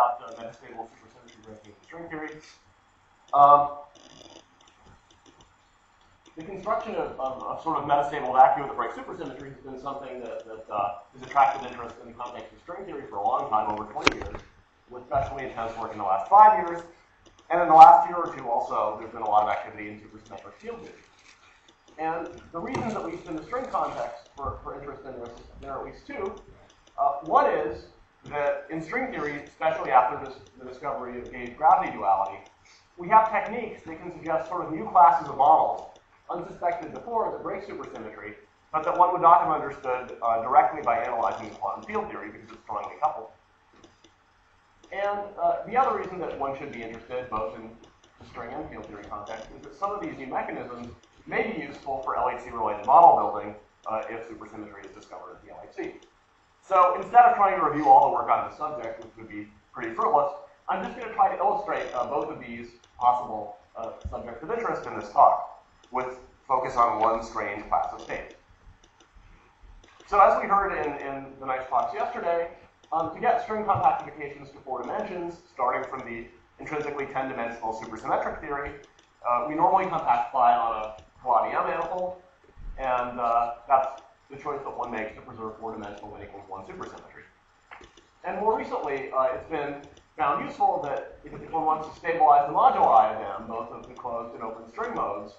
about metastable supersymmetry breaking in string theory. The construction of sort of metastable vacuum that breaks supersymmetry has been something that has attracted interest in the context of string theory for a long time, over 20 years, with especially intense work in the last 5 years. And in the last year or two also, there's been a lot of activity in supersymmetric field theory. And the reasons, at least in the string context, for interest in this, there are at least two. One is that in string theory, especially after the discovery of gauge gravity duality, we have techniques that can suggest sort of new classes of models, unsuspected before, that break supersymmetry, but that one would not have understood directly by analyzing the quantum field theory because it's strongly coupled. And the other reason that one should be interested, both in the string and field theory context, is that some of these new mechanisms may be useful for LHC-related model building if supersymmetry is discovered at the LHC. So instead of trying to review all the work on the subject, which would be pretty fruitless, I'm just going to try to illustrate both of these possible subjects of interest in this talk, with focus on one strange class of state. So as we heard in the nice talks yesterday, to get string compactifications to 4 dimensions, starting from the intrinsically 10-dimensional supersymmetric theory, we normally compactify on a Calabi-M manifold, and that's the choice that one makes to preserve 4-dimensional n equals 1 supersymmetry. And more recently, it's been found useful that if one wants to stabilize the moduli of M, both of the closed and open string modes,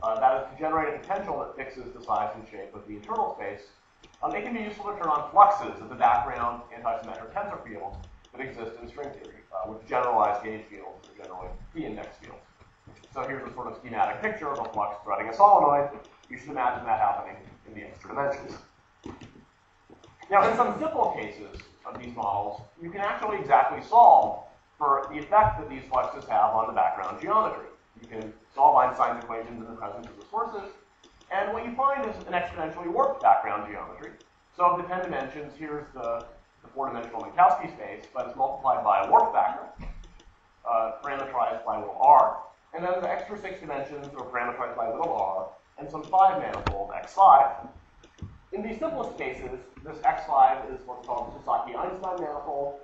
that is to generate a potential that fixes the size and shape of the internal space, it can be useful to turn on fluxes of the background antisymmetric tensor fields that exist in string theory, with generalized gauge fields, or generally p-index fields. So here's a sort of schematic picture of a flux threading a solenoid. You should imagine that happening in the extra dimensions. Now, in some simple cases of these models, you can actually exactly solve for the effect that these fluxes have on the background geometry. You can solve Einstein's equations in the presence of the sources, and what you find is an exponentially warped background geometry. So of the 10 dimensions, here's the 4-dimensional Minkowski space, but it's multiplied by a warp factor, parameterized by little r. And then the extra 6 dimensions are parameterized by little r, and some 5 manifold x5. In the simplest cases, this x5 is what's called the Sasaki-Einstein manifold,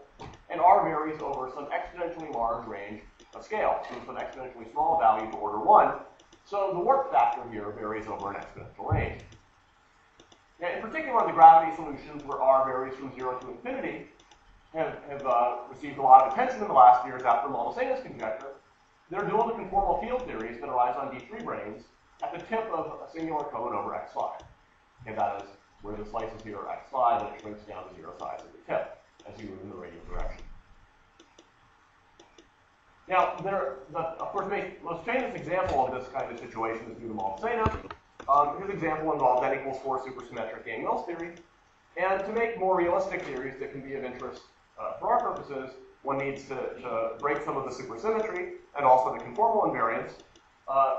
and r varies over some exponentially large range of scale, so from exponentially small value to order 1. So the warp factor here varies over an exponential range. Now, in particular, the gravity solutions where r varies from 0 to infinity have received a lot of attention in the last years after Maldaceno's conjecture. They're dual to conformal field theories that arise on D3 branes at the tip of a singular cone over x5. And that is where the slices here are x5 and it shrinks down to 0 size at the tip as you move in the radial direction. Now, of course, the most famous example of this kind of situation is due to Maldaceno. His example involved n equals 4 supersymmetric Yang-Mills theory. And to make more realistic theories that can be of interest for our purposes, one needs to break some of the supersymmetry and also the conformal invariance.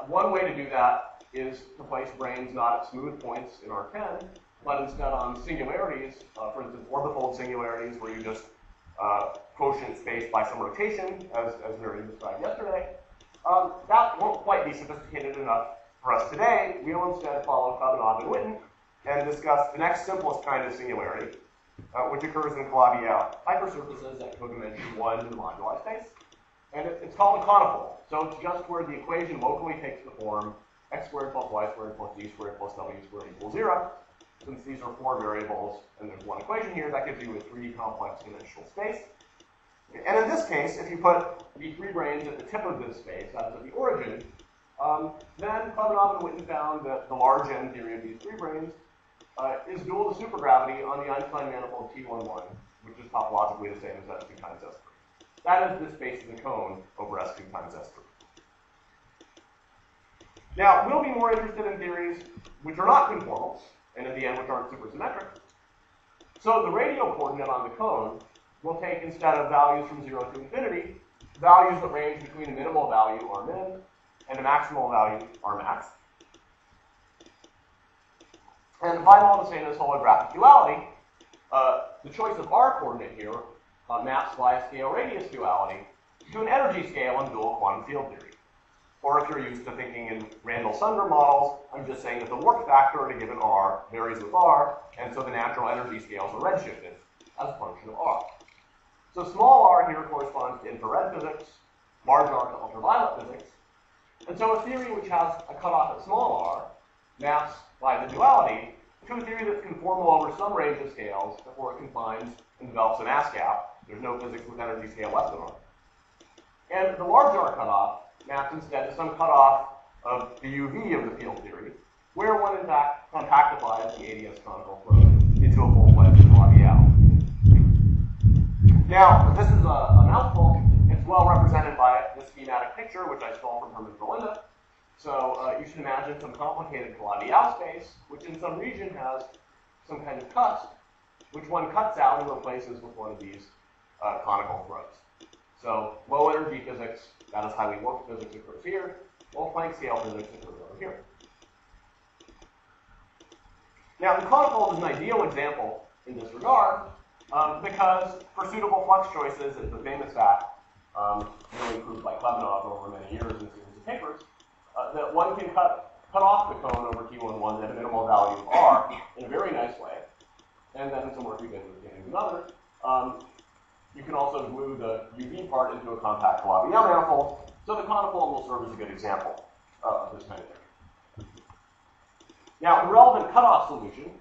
One way to do that is to place branes not at smooth points in R10, but instead on singularities, for instance, orbifold singularities where you just quotient space by some rotation, as Miriam described yesterday. That won't quite be sophisticated enough for us today. We'll instead follow Khabanov and Witten and discuss the next simplest kind of singularity, which occurs in Calabi-M hypersurfaces at codimension 1 in the moduli space. And it's called a conifold. So it's just where the equation locally takes the form x squared plus y squared plus z squared plus w squared equals 0. Since these are 4 variables and there's one equation here, that gives you a 3D complex dimensional space. And in this case, if you put the 3 branes at the tip of this space, that is at the origin, then Khabanov and Witten found that the large n theory of these 3 branes is dual to supergravity on the Einstein manifold T11, which is topologically the same as S2 times S3. That is the space of the cone over S2 times S3. Now, we'll be more interested in theories which are not conformal, and in the end, which aren't supersymmetric. So the radial coordinate on the cone will take, instead of values from 0 to infinity, values that range between a minimal value, r min, and a maximal value, r max. And by Maldaceno's holographic duality, the choice of r coordinate here maps by scale radius duality to an energy scale in dual quantum field theory. Or if you're used to thinking in Randall-Sundrum models, I'm just saying that the warp factor at a given r varies with r, and so the natural energy scales are redshifted as a function of r. So small r here corresponds to infrared physics, large r to ultraviolet physics. And so a theory which has a cutoff at small r maps by the duality to a theory that's conformal over some range of scales before it confines and develops a mass gap. There's no physics with energy scale less than r. And the large r cutoff maps instead to some cutoff of the UV of the field theory, where one in fact compactifies the ADS conical flow into a full-fledged Calabi-Yau. Now, this is a mouthful. It's well represented by this schematic picture, which I stole from Herman Verlinde. So you should imagine some complicated Calabi-Yau space, which in some region has some kind of cusp, which one cuts out and replaces with one of these conical throws. So low energy physics, that is highly warped physics, occurs here. Low Planck scale physics occurs over here. Now, the conical is an ideal example in this regard because for suitable flux choices, it's a famous fact, really proved by Klebanov over many years in a series of papers, that one can cut off the cone over T11 at a minimal value of R in a very nice way. And then some work we did with getting another. You can also glue the UV part into a compact Calabi-Yau manifold. So the conical will serve as a good example of this kind of thing. Now, the relevant cutoff solution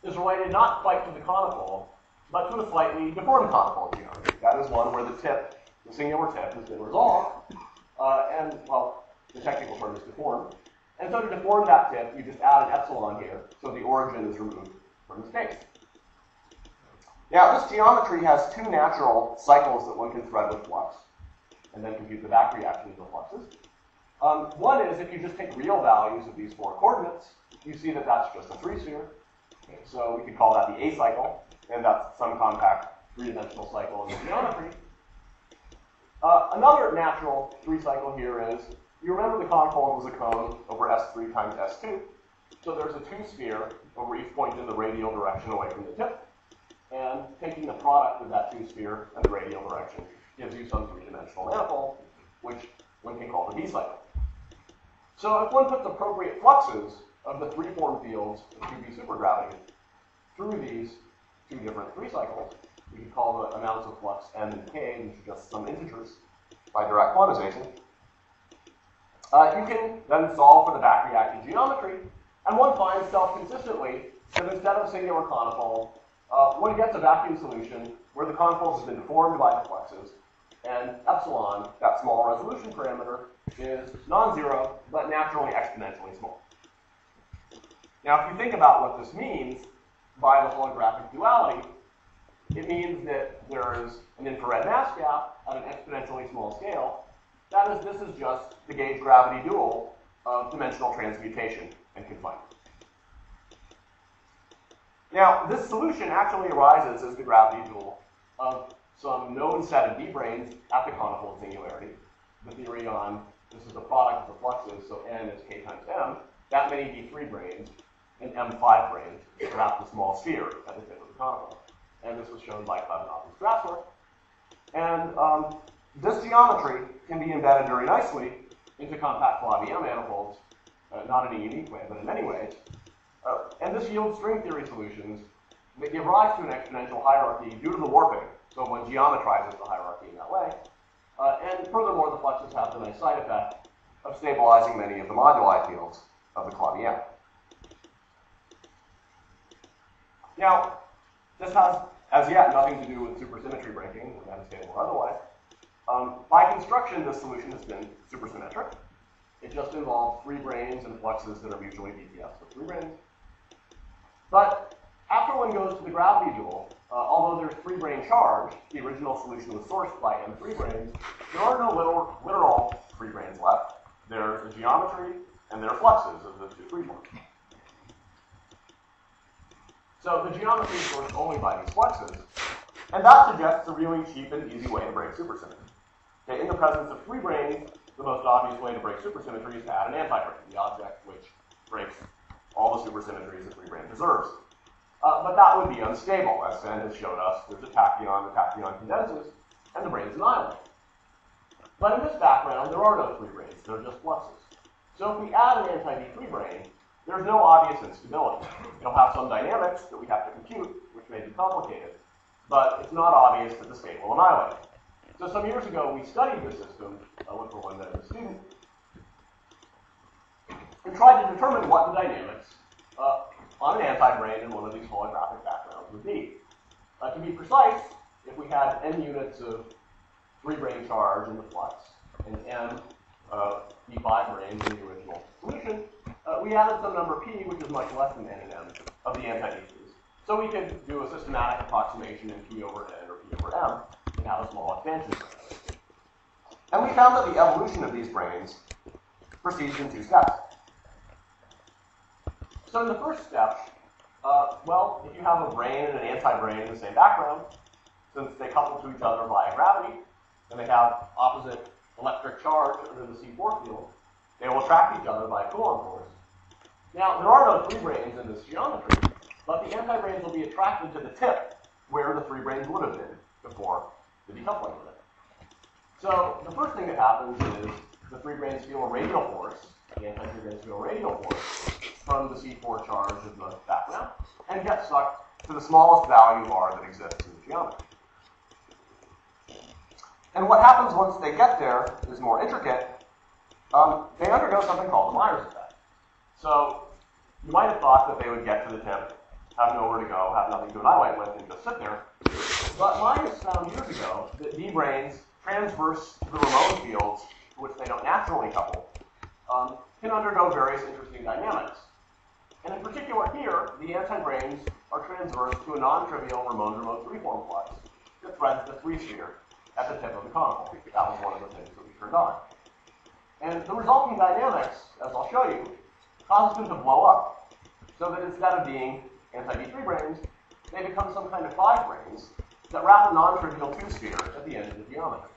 is related not quite to the conical, but to a slightly deformed conical geometry. That is one where the tip, the singular tip, has been resolved, and, well, the technical term is deformed. And so to deform that tip, you just add an epsilon here, so the origin is removed from the space. Now, this geometry has two natural cycles that one can thread with flux, and then compute the back reactions of fluxes. One is if you just take real values of these four coordinates, you see that that's just a three-sphere. Okay, so we could call that the A cycle, and that's some compact three-dimensional cycle in the geometry. Another natural three-cycle here is, you remember the conical was a cone over S3 times S2. So there's a two-sphere over each point in the radial direction away from the tip. And taking the product of that two-sphere and the radial direction gives you some three-dimensional manifold, which one can call the B cycle. So if one puts appropriate fluxes of the three-form fields of 2B supergravity through these two different three cycles, we can call the amounts of flux M and K, which are just some integers by direct quantization. You can then solve for the back reacting geometry, and one finds self-consistently that instead of singular conical, one gets a vacuum solution where the conical has been deformed by the fluxes, and epsilon, that small resolution parameter, is non-zero, but naturally exponentially small. Now, if you think about what this means by the holographic duality, it means that there is an infrared mass gap at an exponentially small scale. That is, this is just the gauge gravity dual of dimensional transmutation and confinement. Now, this solution actually arises as the gravity dual of some known set of D branes at the conical singularity. The theory on this is the product of the fluxes, so N is K times M, that many D3 branes and M5 branes wrap the small sphere at the tip of the conical. And this was shown by Klebanov and Strasser. And this geometry can be embedded very nicely into compact Calabi-Yau manifolds, not in a unique way, but in many ways. And this yields string theory solutions that give rise to an exponential hierarchy due to the warping. So one geometrizes the hierarchy in that way. And furthermore, the fluxes have the nice side effect of stabilizing many of the moduli fields of the Calabi-Yau. Now, this has, as yet, nothing to do with supersymmetry breaking, or metastable or otherwise. By construction, this solution has been supersymmetric. It just involves three branes and fluxes that are mutually BTS with three branes. But after one goes to the gravity dual, although there's three brane charge, the original solution was sourced by M3 branes, there are no literal three branes left. There's a geometry, and there are fluxes of the two free forms. So the geometry is sourced only by these fluxes, and that suggests a really cheap and easy way to break supersymmetry. Okay, in the presence of three branes, the most obvious way to break supersymmetry is to add an anti-brane, the object which breaks all the supersymmetries a three brane preserves. But that would be unstable, as Sven has showed us. There's a tachyon, the tachyon condenses, and the branes annihilate. But in this background, there are no three branes, they're just fluxes. So if we add an anti-D3 brane, there's no obvious instability. It'll have some dynamics that we have to compute, which may be complicated. but it's not obvious that the state will annihilate. So some years ago, we studied the system with one that was a student and tried to determine what the dynamics on an anti-brane in one of these holographic backgrounds would be. To be precise, if we had n units of 3-brane charge in the flux and m d5 branes in the original solution, we added some number p, which is much less than n and m, of the anti-d's. So we could do a systematic approximation in p over n or p over m and have a small expansion. And we found that the evolution of these branes proceeds in 2 steps. So in the first step, well, if you have a brane and an anti-brane in the same background, since they couple to each other via gravity, and they have opposite electric charge under the C4 field, they will attract each other by a Coulomb force. Now, there are no 3 branes in this geometry, but the anti-branes will be attracted to the tip where the 3 branes would have been before the decoupling of it. So the first thing that happens is the 3 branes feel a radial force, the anti-3 branes feel a radial force from the C4 charge of the background, and get sucked to the smallest value R that exists in the geometry. And what happens once they get there is more intricate. They undergo something called the Myers effect. So you might have thought that they would get to the tip, have nowhere to go, have nothing to annihilate with, and just sit there. But Myers found years ago that D branes transverse to the Ramon fields, to which they don't naturally couple, can undergo various interesting dynamics. And in particular here, the anti-branes are transverse to a non-trivial Ramon-Ramon 3-form flux that threads the 3-sphere at the tip of the conical. That was one of the things that we turned on. And the resulting dynamics, as I'll show you, causes them to blow up, so that instead of being anti-D3 branes, they become some kind of 5 branes that wrap a non-trivial 2-sphere at the end of the geometry.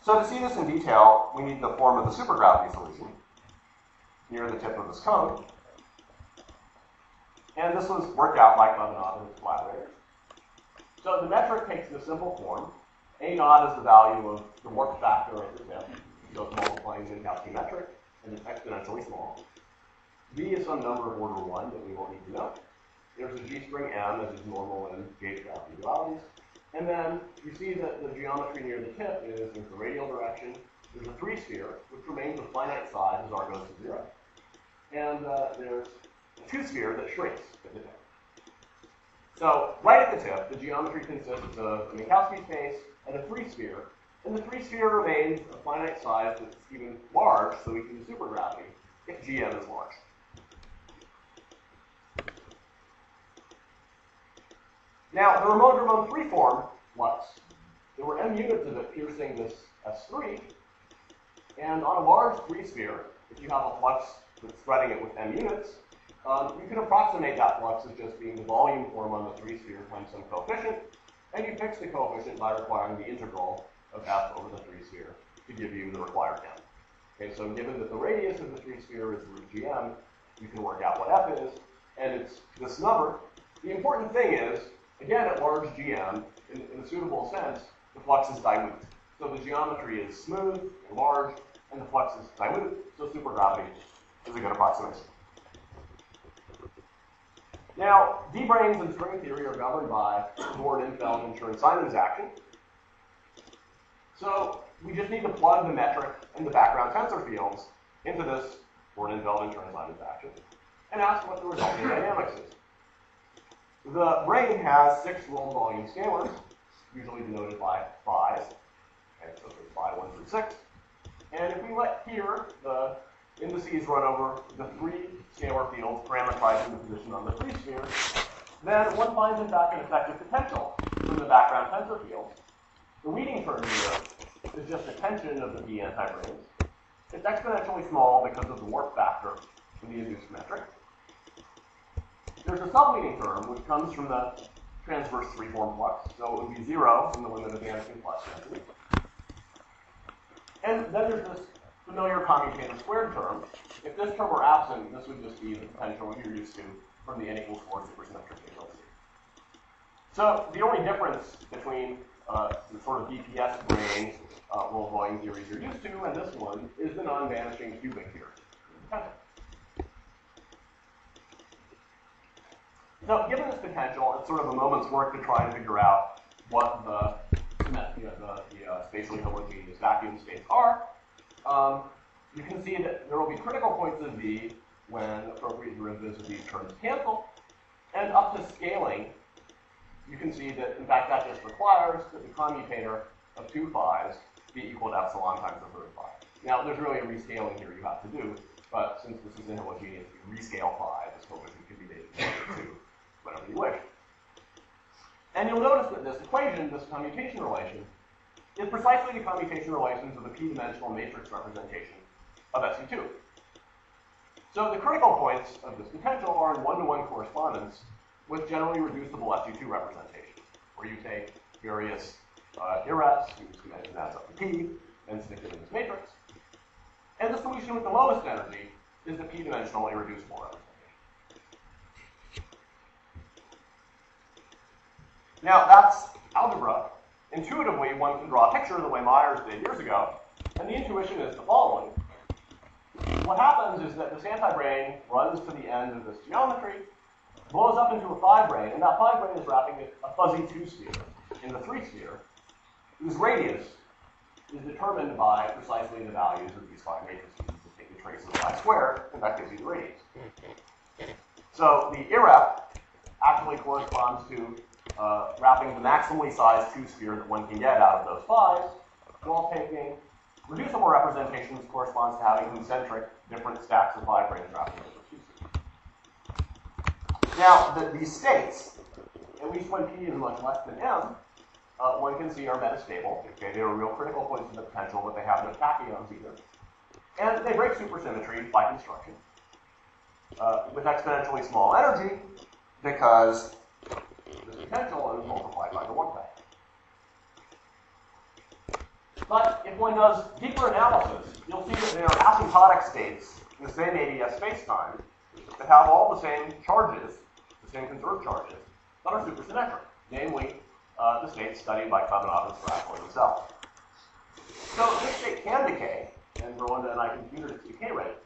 So to see this in detail, we need the form of the supergravity solution near the tip of this cone. And this was worked out by Klebanov and his collaborators. So the metric takes the simple form. A naught is the value of the warp factor at the tip. So it's multiplying the Minkowski metric, and it's exponentially small. B is some number of order 1 that we won't need to know. There's a G-string M, as is normal in gauge gravity dualities. And then you see that the geometry near the tip is in the radial direction. There's a 3-sphere, which remains of finite size as R goes to 0. And there's a 2-sphere that shrinks at the tip. So right at the tip, the geometry consists of a Minkowski space and a 3-sphere. And the 3-sphere remains of finite size that's even large, so we can use supergravity if GM is large. Now, the Ramon-Ramon 3-form flux, there were m units of it piercing this S3, and on a large 3-sphere, if you have a flux that's threading it with m units, you can approximate that flux as just being the volume form on the 3-sphere times some coefficient, and you fix the coefficient by requiring the integral of f over the 3-sphere to give you the required m. Okay, so given that the radius of the 3-sphere is root gm, you can work out what f is, and it's this number. The important thing is, again, at large gm, in a suitable sense, the flux is dilute. So the geometry is smooth and large, and the flux is dilute, so supergravity is a good approximation. Now, D-branes in string theory are governed by Gordon-Feld and Chern-Simons action. So we just need to plug the metric and the background tensor fields into this Gordon-Feld and Chern-Simons action and ask what the resulting dynamics is. The brane has 6 rolled volume scalars, usually denoted by phi's. Okay, so there's phi 1 through 6. And if we let here the indices run over the 3 scalar fields parameterizing the position on the 3-sphere, then one finds, in fact, an effective potential from the background tensor field. The leading term here is just a tension of the B anti-branes. It's exponentially small because of the warp factor in the induced metric. There's a subleading term, which comes from the transverse 3-form flux, so it would be 0 in the limit of vanishing flux density. And then there's this familiar commutative squared term. If this term were absent, this would just be the potential you're used to from the n equals 4 supersymmetric analysis. So the only difference between the sort of DPS brane roll volume theories you're used to and this one is the non-vanishing cubic here. So given this potential, it's sort of a moment's work to try and figure out what the spatially homogeneous vacuum states are. You can see that there will be critical points of V when appropriate derivatives of these terms cancel. And up to scaling, you can see that, in fact, that just requires that the commutator of 2 phi's be equal to epsilon times the third phi. Now, there's really a rescaling here you have to do, but since this is inhomogeneous, you rescale phi. This coefficient can be made to whatever you wish. And you'll notice that this equation, this commutation relation, is precisely the commutation relations of the p-dimensional matrix representation of SU2. So the critical points of this potential are in one-to-one correspondence with generally reducible SU2 representation, where you take various irreps, you dimension adds up to p, and stick it in this matrix. And the solution with the lowest energy is the p-dimensional irreducible representation. Now, that's algebra. Intuitively, one can draw a picture the way Myers did years ago, and the intuition is the following. What happens is that this anti-brane runs to the end of this geometry, blows up into a phi brane, and that phi brane is wrapping a fuzzy 2-sphere in the 3-sphere, whose radius is determined by precisely the values of these phi matrices. You take the trace of phi squared, and that gives you the radius. So the irrep actually corresponds to wrapping the maximally sized 2-sphere that one can get out of those phi's, while taking reducible representations corresponds to having concentric different stacks of phi branes wrapping over 2-spheres. Now, these states, at least when p is much less than m, one can see are metastable. Okay, they are real critical points of the potential, but they have no tachyons either. And they break supersymmetry by construction with exponentially small energy because this potential is multiplied by the 1 factor. But if one does deeper analysis, you'll see that there are asymptotic states in the same ADS spacetime that have all the same charges, the same conserved charges, that are supersymmetric, namely the states studied by Kavanaugh and Strasbourg themselves. So this state can decay, and Verlinda and I computed its decay rate,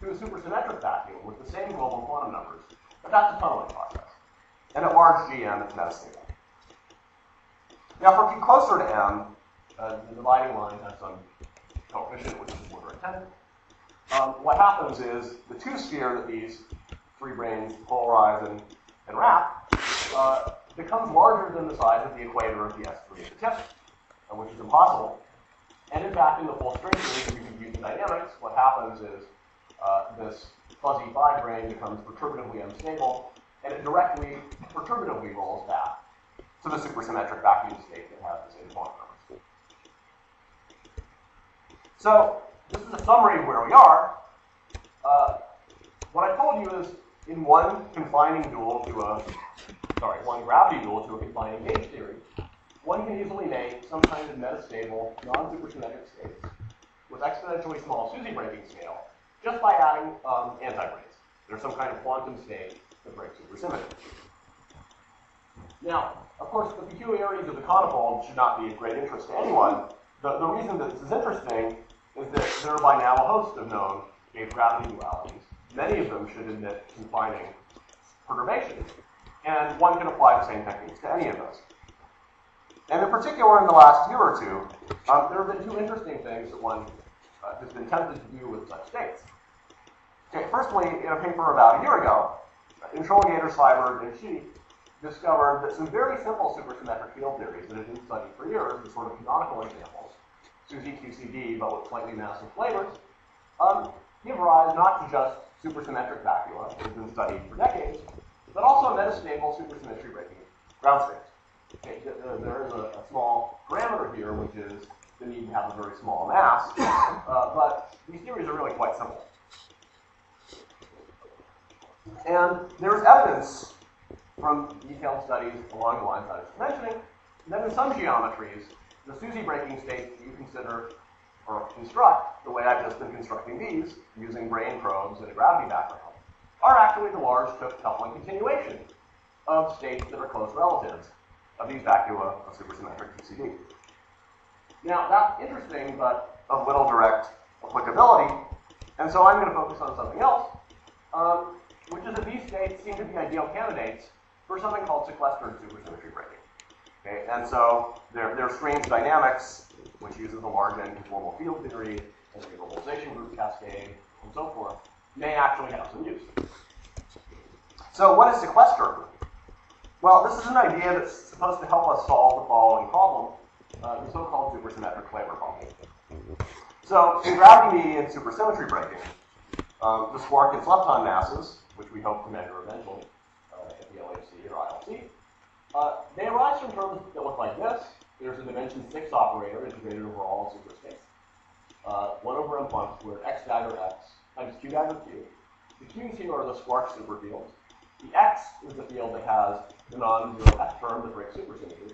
to a supersymmetric vacuum with the same global quantum numbers, but that's a tunneling process. And at large GM, it's metastable. Now, for p closer to m, the dividing line has some coefficient, which is order of 10. What happens is the 2-sphere that these 3 branes polarize and wrap becomes larger than the size of the equator of the S3 at the tip, which is impossible. And in fact, in the full string theory, if you compute the dynamics, what happens is this fuzzy phi brane becomes perturbatively unstable, and it directly, perturbatively rolls back to the supersymmetric vacuum state that has the same quantum numbers. So this is a summary of where we are. What I told you is in one gravity dual to a confining gauge theory, one can easily make some kind of metastable, non-supersymmetric states with exponentially small SUSY breaking scale just by adding anti-branes. There's some kind of quantum state that breaks supersymmetry. Now, of course, the peculiarities of the conifold should not be of great interest to anyone. The reason that this is interesting is that there are by now a host of known gauge gravity dualities. Many of them should admit confining perturbation, and one can apply the same techniques to any of those. And in particular, in the last year or two, there have been 2 interesting things that one has been tempted to do with such states. Okay, firstly, in a paper about a year ago, Interrogator, Seiberg, and Shi discovered that some very simple supersymmetric field theories that had been studied for years, the sort of canonical examples, SUSY QCD, but with slightly massive flavors, give rise not to just supersymmetric vacua that have been studied for decades, but also metastable supersymmetry breaking ground states. Okay, there is a small parameter here, which is the need to have a very small mass, but these theories are really quite simple. And there is evidence from detailed studies along the lines I was mentioning that in some geometries, the SUSY breaking states that you consider or construct, the way I've just been constructing these, using brain probes and a gravity background, are actually the large coupling continuation of states that are close relatives of these vacua of supersymmetric QCD. Now, that's interesting, but of little direct applicability, and so I'm going to focus on something else, which is that these states seem to be ideal candidates for something called sequestered supersymmetry breaking. Okay? And so their strange dynamics, which uses a large N conformal field theory and the normalization group cascade and so forth, may actually have some use. So what is sequester? Well, this is an idea that's supposed to help us solve the following problem, the so-called supersymmetric flavor problem. So in gravity-mediated supersymmetry breaking, the squark and lepton masses, which we hope to measure eventually at the LHC or ILC, they arise from terms that look like this. There's a dimension 6 operator integrated over all superspace. 1 over m plus squared x dagger x times q dagger q. The q's here are the squark superfields. The x is the field that has the non-zero f term that breaks supersymmetry.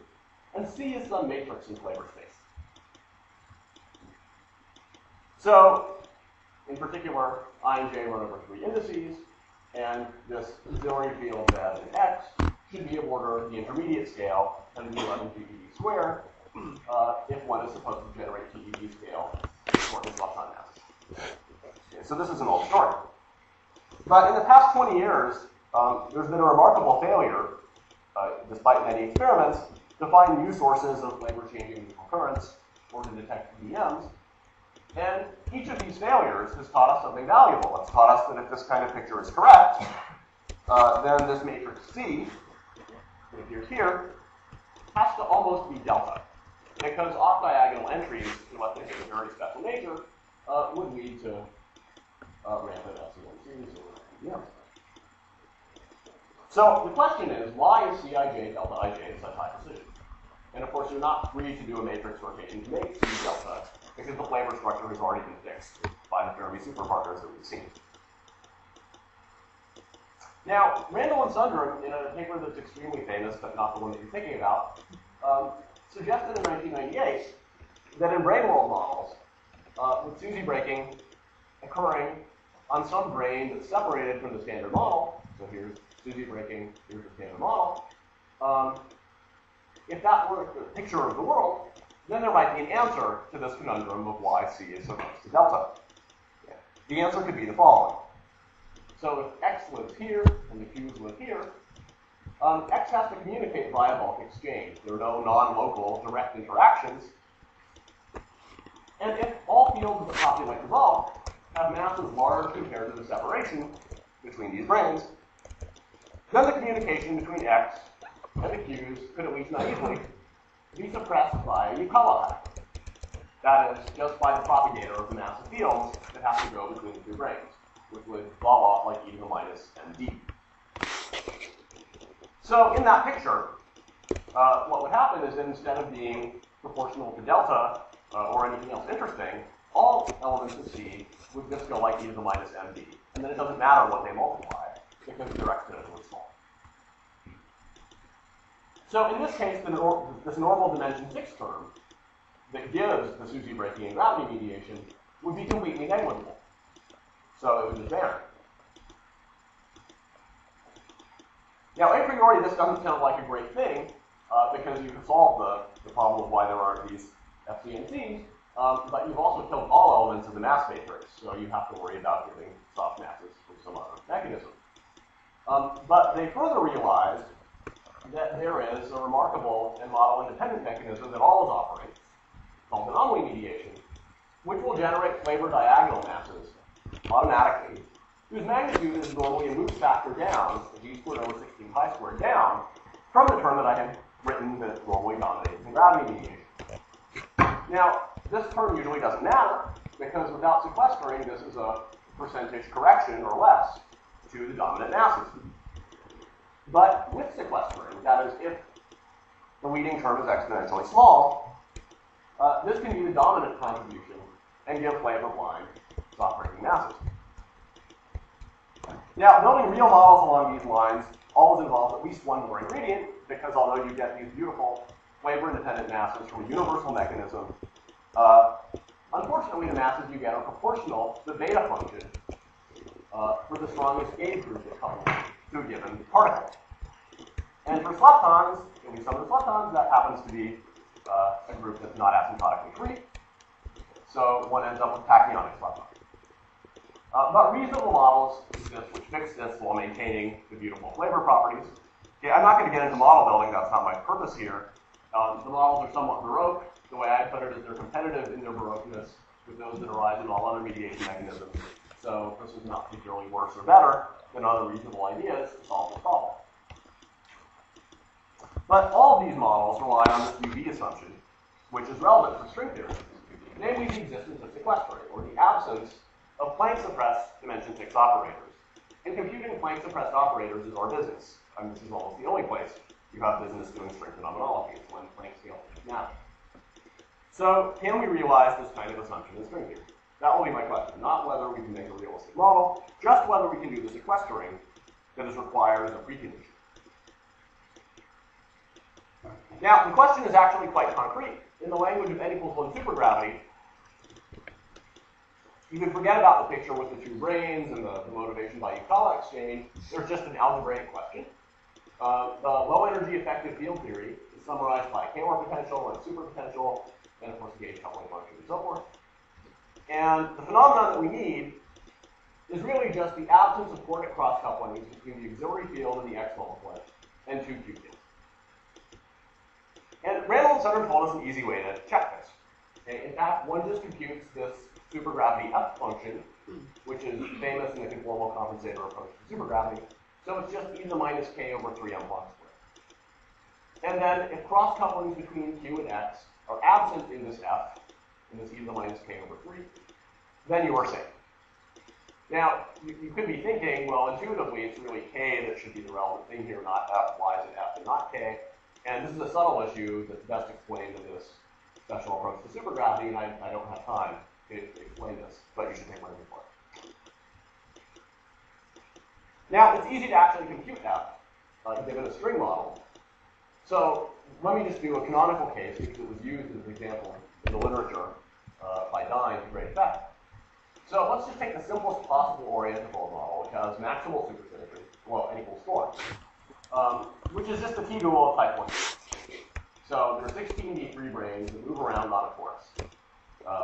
And C is some matrix in flavor space. So, in particular, I and J run over 3 indices, and this auxiliary field Z and X should be of order the intermediate scale and the 11 TeV squared if one is supposed to generate TeV scale for his lepton masses. Okay, so this is an old story. But in the past 20 years, there's been a remarkable failure, despite many experiments, to find new sources of flavor-changing neutral currents or to detect PDMs. And each of these failures has taught us something valuable. It's taught us that if this kind of picture is correct, then this matrix C, that appears here, has to almost be delta. Because off-diagonal entries, unless they take a very special nature, would lead to rampant epsilon series or PDMs. So the question is, why is Cij delta ij such high precision? And of course, you're not free to do a matrix rotation to make C delta, because the flavor structure has already been fixed by the Fermi superpartners that we've seen. Now, Randall and Sundrum, in a paper that's extremely famous, but not the one that you're thinking about, suggested in 1998 that in brain world models, with SUSY breaking occurring on some brain that's separated from the standard model, so here's SUSY breaking, here's the standard model, if that were the picture of the world, then there might be an answer to this conundrum of why C is so close to delta. Yeah. The answer could be the following. So if X lives here and the Q's live here, X has to communicate via bulk exchange. There are no non-local direct interactions. And if all fields that populate the bulk have masses large compared to the separation between these brains, then the communication between X and the Q's could, at least naively, be suppressed by a Yukawa effect. That is, just by the propagator of the massive fields that has to go between the two brains, which would fall off like e to the minus md. So in that picture, what would happen is that instead of being proportional to delta or anything else interesting, all elements of C would just go like e to the minus md. And then it doesn't matter what they multiply, because they're exponentially small. So in this case, this normal dimension 6 term that gives the SUSY breaking and gravity mediation would be completely negligible. So it would just vanish. Now, a priori, this doesn't sound like a great thing, because you can solve the problem of why there aren't these FC and Cs, but you've also killed all elements of the mass matrix, so you have to worry about giving soft masses from some other mechanism. But they further realized that there is a remarkable and model-independent mechanism that always operates, called anomaly mediation, which will generate flavor diagonal masses automatically, whose magnitude is normally a move factor down, g squared over 16 pi squared down, from the term that I had written that normally dominates in gravity mediation. Now, this term usually doesn't matter, because without sequestering, this is a percentage correction or less to the dominant masses. But with sequestering, that is, if the leading term is exponentially small, this can be the dominant contribution and give flavor blind soft-breaking masses. Now, building real models along these lines always involves at least one more ingredient, because although you get these beautiful flavor-independent masses from a universal mechanism, unfortunately the masses you get are proportional to the beta function for the strongest gauge group that's coupled to a given particle. And for leptons, at least some of the leptons, that happens to be a group that's not asymptotically free. So one ends up with tachyonic leptons. But reasonable models exist which fix this while maintaining the beautiful flavor properties. Okay, I'm not going to get into model building. That's not my purpose here. The models are somewhat baroque. The way I put it is they're competitive in their baroqueness with those that arise in all other mediation mechanisms. So this is not particularly worse or better than other reasonable ideas to solve the problem. But all of these models rely on this UV assumption, which is relevant for string theory, namely the existence of sequestering, or the absence of Planck-suppressed dimension 6 operators. And computing Planck-suppressed operators is our business. This is almost the only place you have business doing string phenomenology. It's when Planck scale now. So can we realize this kind of assumption in string theory? That will be my question. Not whether we can make a realistic model, just whether we can do the sequestering that is required as a precondition. Now, the question is actually quite concrete. In the language of n=1 supergravity, you can forget about the picture with the two branes and the motivation by Euclid exchange. There's just an algebraic question. The low-energy effective field theory is summarized by Kähler potential and superpotential, and of course the gauge coupling function and so forth. And the phenomenon that we need is really just the absence of coordinate cross-couplings between the auxiliary field and the x multiplet and two Q fields. And Randall and Sutter told us an easy way to check this. Okay? In fact, one just computes this supergravity F function, which is famous in the conformal compensator approach to supergravity. So it's just e to the minus k over 3m Planck squared. And then if cross couplings between q and x are absent in this F, in this e to the minus k over 3, then you are safe. Now, you could be thinking, well, intuitively, it's really k that should be the relevant thing here, not F. Why is it F and not k? And this is a subtle issue that's best explained in this special approach to supergravity, and I don't have time to explain this, but you should take my word for it. Now, it's easy to actually compute that, given a string model. So let me just do a canonical case, because it was used as an example in the literature by Dine to great effect. So let's just take the simplest possible orientable model, which has maximal supersymmetry, well, n=4, which is just the T-dual of type 1. So there are 16 D3 branes that move around on a torus,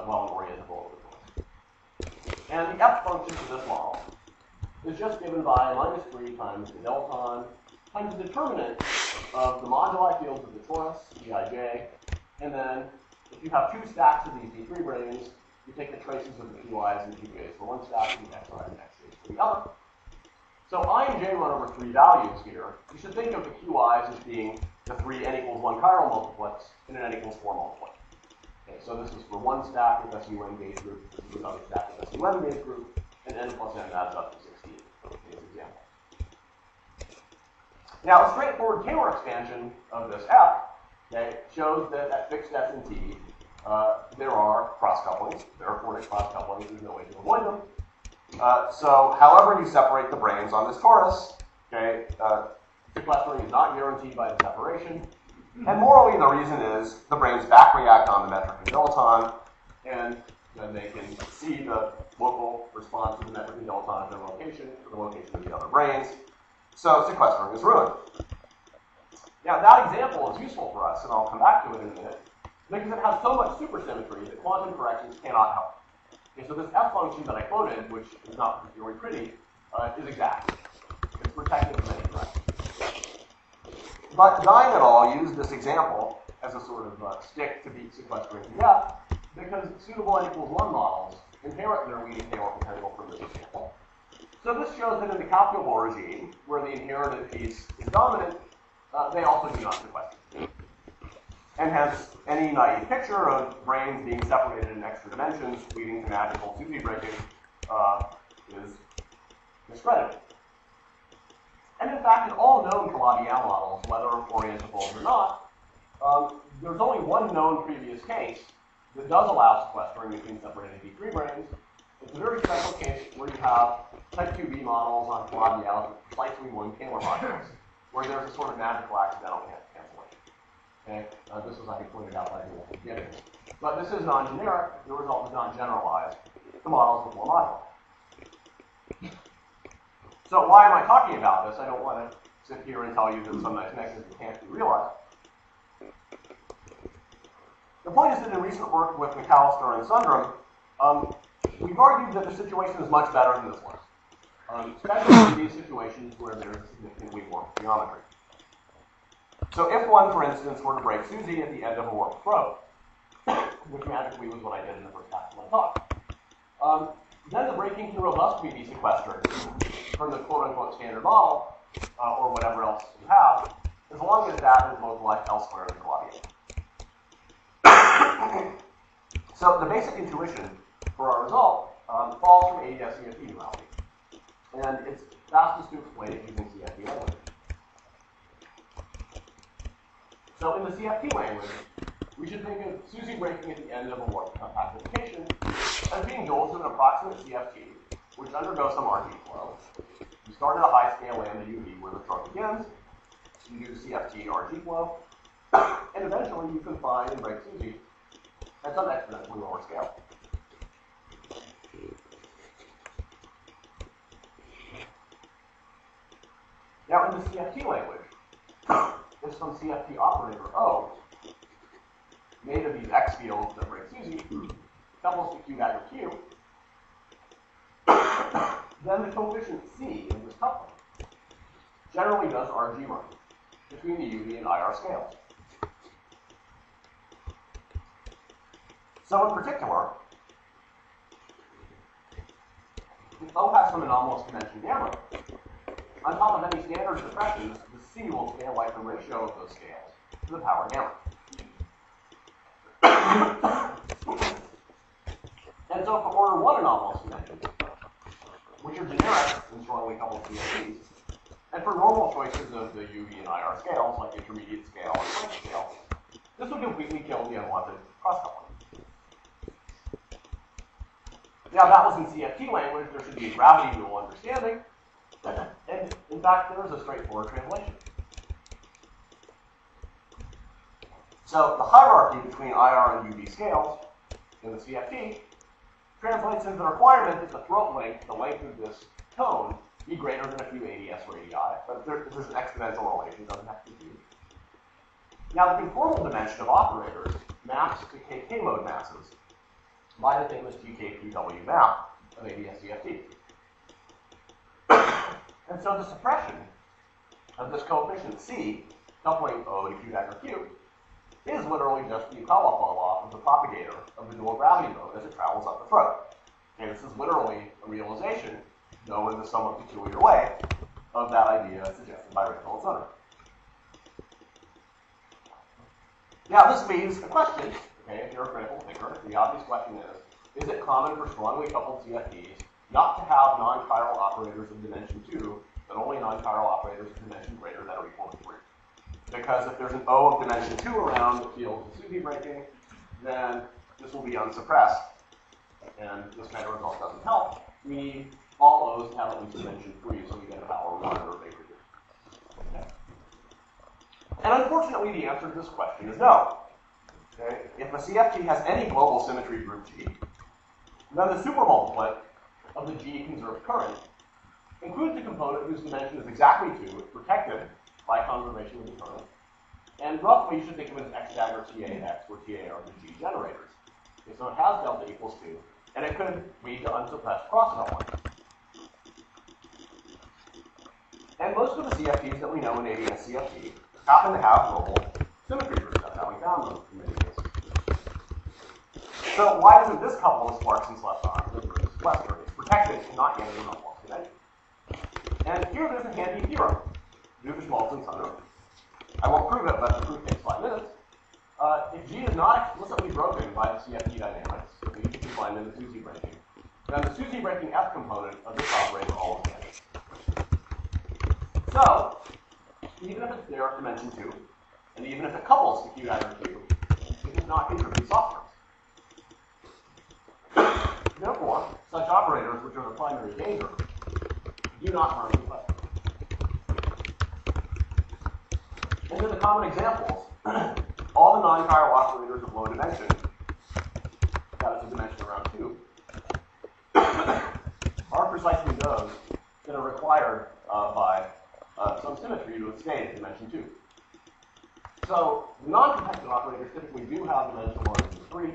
while an orientable over the torus. And the F function for this model is just given by -3 times the delton times the determinant of the moduli fields of the torus, Dij, and then if you have two stacks of these D3 branes, you take the traces of the Qis and Qj's for one stack and the Xi's and Xj's for the other. So I and j run over 3 values here. You should think of the Qis as being the 3 n=1 chiral multiplets in an n=4 multiplet. Okay, so this is for one stack with SUN gauge group, this is another stack with SUN gauge group, and n plus n adds up to 16 in this example. Now, a straightforward Kähler expansion of this F, okay, shows that at fixed S and T, there are cross-couplings. There are coordinate cross-couplings. There's no way to avoid them. So however you separate the branes on this torus, okay, sequestering is not guaranteed by the separation. And morally, the reason is the branes back react on the metric and dilaton, and then they can see the local response to the metric and dilaton of their location, or the location of the other branes. So sequestering is ruined. Now that example is useful for us, and I'll come back to it in a minute, because it has so much supersymmetry that quantum corrections cannot help. Okay, so this F function that I quoted, which is not particularly pretty, is exact. It's protected from any correction. But Dine et al. Used this example as a sort of stick to beat sequestering to death, because suitable n=1 models inherit their leading Kähler potential from this example. So this shows that in the calculable regime, where the inherited piece is dominant, they also do not sequester. And hence, any naive picture of branes being separated in extra dimensions, leading to magical SUSY breaking, is discredited. And in fact, in all known Calabi-Yau models, whether orientables or not, there's only one known previous case that does allow sequestering between separated D3 branes. It's a very special case where you have type 2b models on Calabi-Yau with precisely one Kähler modulus, where there's a sort of magical accidental cancellation. Okay? This was, I think, pointed out by the beginning. But this is non-generic. The result is non-generalized to models with more moduli. So why am I talking about this? I don't want to sit here and tell you that some nice mechanism can't be realized. The point is that in recent work with McAllister and Sundram, we've argued that the situation is much better than this one, especially in these situations where there is significantly more geometry. So if one, for instance, were to break Susie at the end of a warped throat, which magically was what I did in the first half of my talk, then the breaking can robustly be sequestered from the quote-unquote standard model, or whatever else you have, as long as that is localized elsewhere in the clavier. So the basic intuition for our result falls from ADS-CFT duality, and it's fastest to explain it using CFT language. So in the CFT language, we should think of Susie breaking at the end of a warp application as being dual to an approximate CFT, which undergoes some RG flow. You start at a high scale lambda UV where the throat begins, you do CFT RG flow, and eventually you confine and break Susie at some exponentially lower scale. Now in the CFT language, if some CFT operator O, made of these X fields that break Susie, couples to Q dagger Q, then the coefficient C in this coupling generally does RG run between the UV and IR scales. So in particular, if O has some anomalous dimension gamma, on top of any standard suppressions, the C will scale like the ratio of those scales to the power gamma. And so for order 1 anomalous dimensions, which are generic and strongly coupled CFTs, and for normal choices of the UV and IR scales, like intermediate scale and Planck scale, this would completely kill the unwanted cross-coupling. Now that was in CFT language, there should be a gravity dual understanding, and in fact there is a straightforward translation. So the hierarchy between IR and UV scales in the CFT translates into the requirement that the throat length, the length of this tone, be greater than a few ADS radii, but if there's an exponential relation, it doesn't have to be huge. Now the conformal dimension of operators maps to KK mode masses by the famous GKQW map of ADS-CFT. And so the suppression of this coefficient C, coupling O to Q dagger Q, is literally just the Yukawa fall off of the propagator of the dual gravity mode as it travels up the throat. And this is literally a realization, though in a somewhat peculiar way, of that idea suggested by Randall and Sutter. Now this leaves a question, okay, if you're a critical thinker, the obvious question is it common for strongly coupled CFTs not to have non-chiral operators of dimension 2, but only non-chiral operators of dimension greater than or equal to 3? Because if there's an O of dimension 2 around the field of Susie breaking, then this will be unsuppressed, and this kind of result doesn't help. We need all O's to have at least dimension 3, so we get a power 1 or bigger. Okay. And unfortunately, the answer to this question is no. Okay? If a CFT has any global symmetry group G, then the supermultiplet of the G conserved current includes a component whose dimension is exactly 2, it's protected by conservation of the current, and roughly you should think of it as X dagger TAX, where TA are the G generators. Okay, so it has delta equals 2, and it could lead to unsuppressed cross-coupling. And most of the CFTs that we know in ADS-CFT happen to have global symmetry groups. That's how we found them in many cases. So why doesn't this couple of sparks and leptons that brings Western? It's protected and not yet in the normal dimension. And here there's a handy theorem. Schmaltz and Sutter. I won't prove it, but the proof takes 5 minutes. If G is not explicitly broken by the CFT dynamics, so we can find in the Susie breaking, then the Susie breaking F component of this operator always vanishes. So, even if it's there at dimension 2, and even if it couples to Q dagger Q, it does not contribute softness. Therefore, such operators, which are the primary danger, do not harm the question. And in the common examples, all the non-chiral operators of low dimension, that is a dimension around 2, are precisely those that are required by some symmetry to stay at dimension 2. So the non-protected operators typically do have dimensional origin 3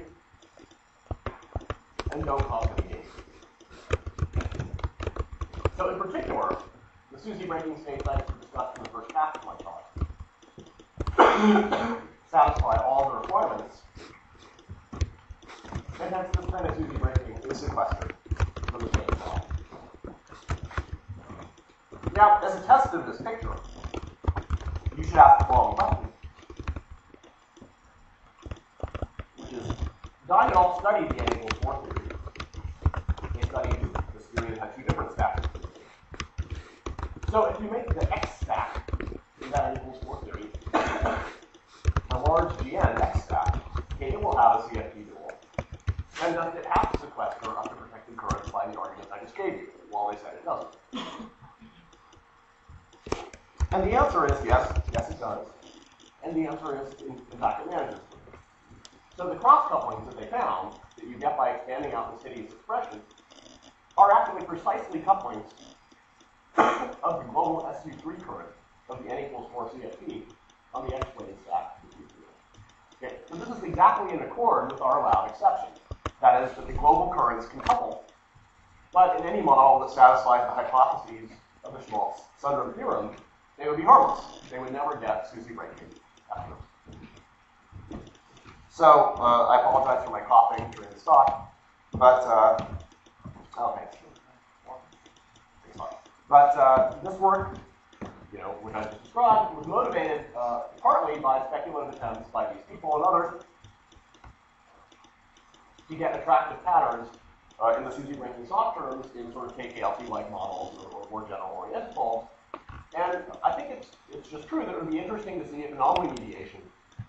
and don't cause any gain. So in particular, the Susie breaking states I discussed in the first half of my talk satisfy all the requirements, and hence this kind of SUSY breaking is sequestered from the same cell. Now, as a test of this picture, you should ask the following question, which is, Daniel studied the N equals 4 theory. He studied this theory that had two different stacks. So if you make the X stack in that N equals 4 theory a large GN X stack, K will have a CFT dual. And does it have to sequester up to protected currents by the arguments I just gave you? Well, they said it doesn't. And the answer is yes, yes it does. And the answer is, in fact, it manages. So the cross couplings that they found that you get by expanding out this hideous expression are actually precisely couplings of the global SU3 current of the N equals 4 CFT on the X-weighted stack. Okay, so this is exactly in accord with our allowed exception. That is, that the global currents can couple. But in any model that satisfies the hypotheses of the Schmaltz-Sundrum theorem, they would be harmless. They would never get SUSY breaking after. So, I apologize for my coughing during this talk, but, this work, which I just described, was motivated partly by speculative attempts by these people and others to get attractive patterns in the SUSY breaking soft terms in sort of KKLT-like models or more general-oriented models. And I think it's just true that it would be interesting to see if anomaly mediation,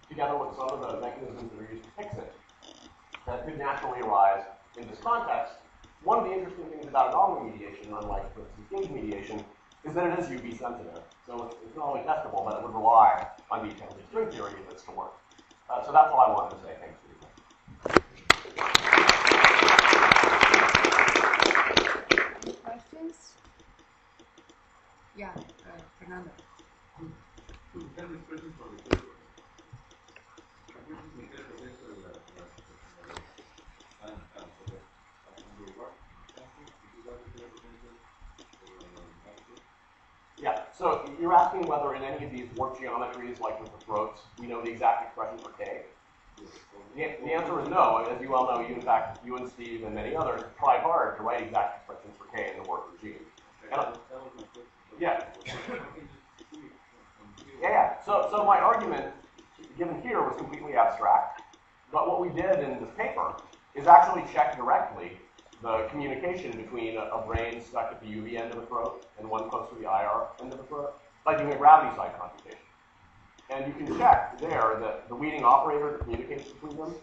together with some of the mechanisms that are used to fix it, that could naturally arise in this context. One of the interesting things about anomaly mediation, unlike, for instance, gauge mediation, is that it is UV sensitive. So it's not only testable, but it would rely on detailed string theory for this to work. So that's all I wanted to say. Thanks for your Any questions? Yeah, Fernando. Yeah, so you're asking whether in any of these warp geometries, like with the throats, we know the exact expression for K? The answer is no. As you well know, you and Steve and many others tried hard to write exact expressions for K in the warp regime. Yeah. So my argument given here was completely abstract. But what we did in this paper is actually check directly the communication between a brain stuck at the UV end of the throat and one close to the IR end of the throat by doing a gravity side computation. And you can check there that the weeding operator that communicates between them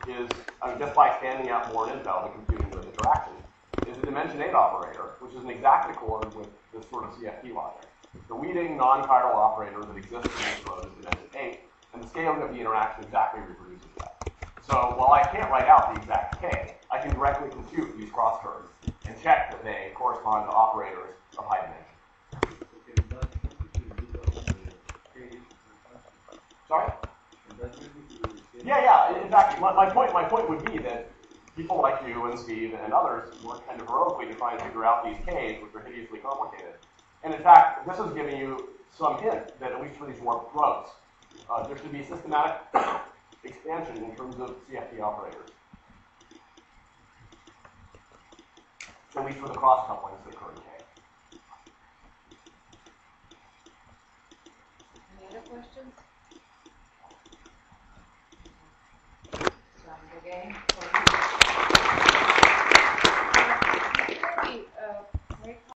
is, just by standing out more intel and computing those interactions, is a dimension 8 operator, which is an exact accord with this sort of CFT logic. The weeding non-chiral operator that exists in this throat is dimension 8, and the scaling of the interaction exactly reproduces that. So while I can't write out the exact K, I can directly compute these cross terms and check that they correspond to operators of high dimension. Sorry? Yeah. In fact, my point would be that people like you and Steve and others work kind of heroically to try and figure out these Ks, which are hideously complicated. And in fact, this is giving you some hint that at least for these warped throats, there should be systematic expansion in terms of CFT operators. At least for the cross couplings that occur in K. Any other questions?